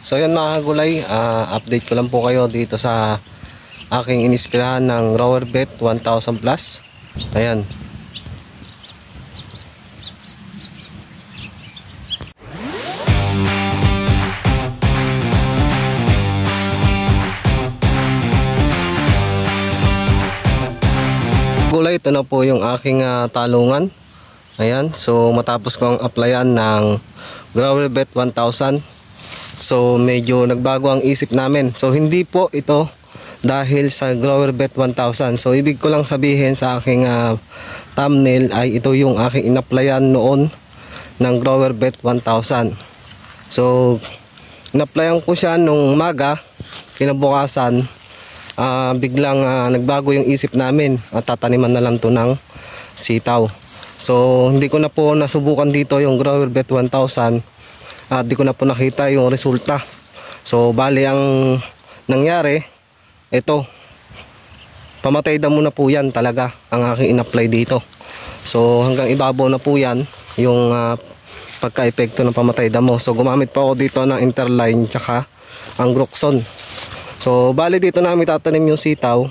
So yan mga kagulay, update ko lang po kayo dito sa aking inispirahan ng Grower Bet 1000 Plus. Ayan. Gulay, ito na po yung aking talungan. Ayan, so matapos kong applyan ng Grower Bet 1000, so medyo nagbago ang isip namin. So hindi po ito dahil sa Grower Bet 1000. So ibig ko lang sabihin sa aking thumbnail ay ito yung aking inapplyan noon ng Grower Bet 1000. So inapplyan ko siya nung umaga, kinabukasan biglang nagbago yung isip namin at tataniman na lang to ng sitaw. So hindi ko na po nasubukan dito yung Grower Bet 1000 at di ko na po nakita yung resulta. So bali ang nangyari, ito, pamatay damo na po yan talaga ang aking in-apply dito. So hanggang ibabaw na po yan yung pagka-epekto ng pamatay damo. So gumamit pa ako dito ng Interline tsaka ang Groxon. So bali dito namin tatanim yung sitaw.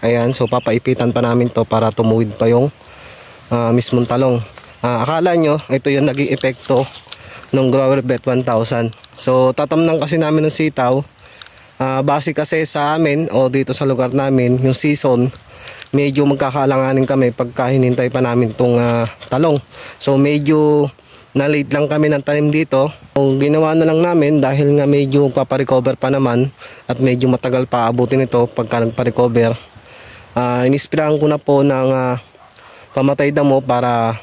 Ayan, so papaipitan pa namin to para tumuwid pa yung mismong talong. Akala nyo ito yung naging epekto ng Grower Bet 1000. So tatamnan kasi namin ng sitaw. Base kasi sa amin o dito sa lugar namin, yung season medyo magkakalanganin kami pagka hinintay pa namin itong talong. So medyo na-late lang kami ng tanim dito. So, ginawa na lang namin dahil nga medyo paparecover pa naman at medyo matagal pa abutin ito pagka nagpa-recover. Inispirahan ko na po ng pamatay damo para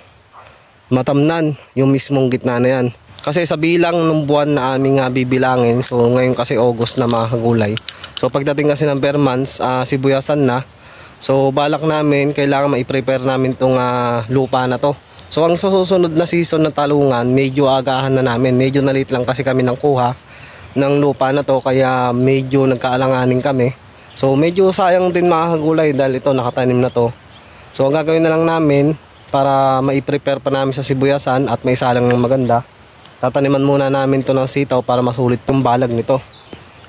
matamnan yung mismong gitna na yan. Kasi sa bilang ng buwan na aming bibilangin, so ngayon kasi August na mga kagulay. So pagdating kasi ng bare months, sibuyasan na. So balak namin, kailangan ma-prepare namin itong lupa na to. So ang susunod na season na talungan, medyo agahan na namin. Medyo na-late lang kasi kami ng kuha ng lupa na to, kaya medyo nagkaalanganin kami. So medyo sayang din mga kagulay dahil ito nakatanim na to. So ang gagawin na lang namin para ma-prepare pa namin sa sibuyasan at may salang ng maganda, tataniman muna namin to ng sitaw para masulit yung balag nito.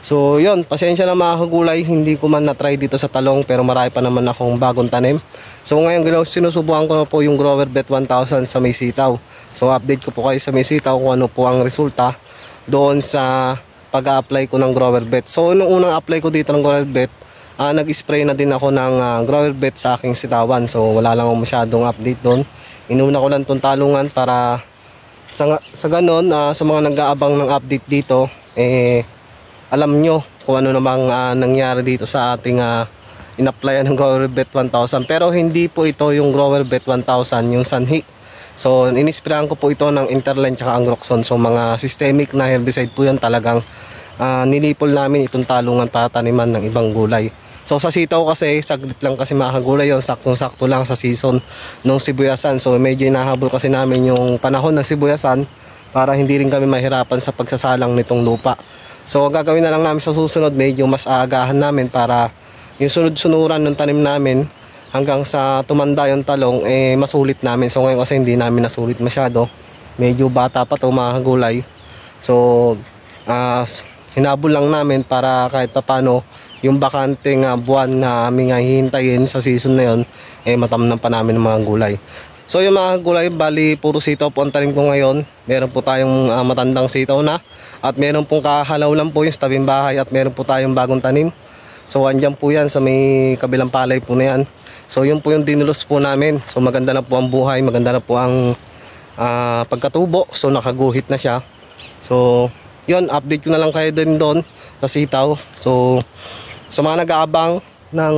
So yun, pasensya na mga kagulay, hindi ko man na-try dito sa talong pero marami pa naman akong bagong tanim. So ngayon sinusubukan ko na po yung Grower Bet 1000 sa may sitaw. So update ko po kayo sa may sitaw kung ano po ang resulta doon sa pag-a-apply ko ng Grower Bet. So nung unang apply ko dito ng Grower Bet, nag-spray na din ako ng Grower Bet sa aking sitawan. So wala lang akong masyadong update doon. Inuna ko lang itong talungan para sa ganon, sa mga nag-aabang ng update dito, alam nyo kung ano namang nangyari dito sa ating in-applyan ng Grower Bet 1000. Pero hindi po ito yung Grower Bet 1000, yung sanhi. So inispirahan ko po ito ng Interline tsaka ang Groxon. So mga systemic na herbicide po yan, talagang nilipol namin itong talungan para taniman ng ibang gulay. So sa sitaw kasi, saglit lang kasi mga kagulay yun, saktong-sakto lang sa season ng sibuyasan. So medyo inahabol kasi namin yung panahon ng sibuyasan para hindi rin kami mahirapan sa pagsasalang nitong lupa. So ang gagawin na lang namin sa susunod, medyo mas aagahan namin para yung sunod-sunuran ng tanim namin hanggang sa tumanda yung talong, masulit namin. So ngayon kasi hindi namin nasulit masyado, medyo bata pa ito mga kagulay. So hinabol lang namin para kahit paano yung bakanting buwan na aming hihintayin sa season na yun, matamnan pa namin ng mga gulay. So yung mga gulay, bali puro sitaw po ang tanim ko ngayon. Meron po tayong matandang sitaw na at meron pong kahalaw lang po yung sa tabing bahay at meron po tayong bagong tanim. So andyan po yan sa may kabilang palay po na yan. So yun po yung dinulos po namin. So maganda na po ang buhay, maganda na po ang pagkatubo. So nakaguhit na siya. So yun, update ko na lang kayo din doon sa sitaw. So sa mga nag-aabang ng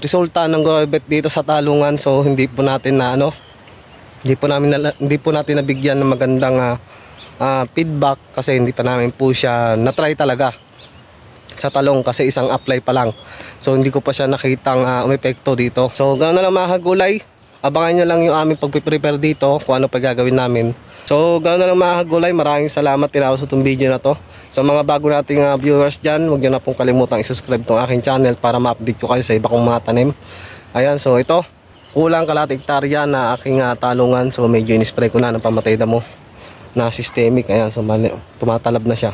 resulta ng Grower Bet dito sa talungan, so hindi po natin hindi po natin nabigyan ng magandang feedback kasi hindi pa namin po siya na-try talaga sa talong kasi isang apply pa lang. So hindi ko pa siya nakitang umepekto dito. So ganoon na lang mga kagulay, abangan nyo lang yung aming pagpiprepare dito kung ano pa gagawin namin. So ganoon na lang mga kagulay, maraming salamat tinapos itong video na to. Sa mga bago nating viewers dyan, huwag nyo na pong kalimutang i-subscribe itong aking channel para ma-update ko kayo sa iba kong mga tanim. Ayan, so ito, kulang kalating hektarya na aking talungan. So medyo in-spray ko na ng pamatay damo na systemic. Ayan, so tumatalab na siya.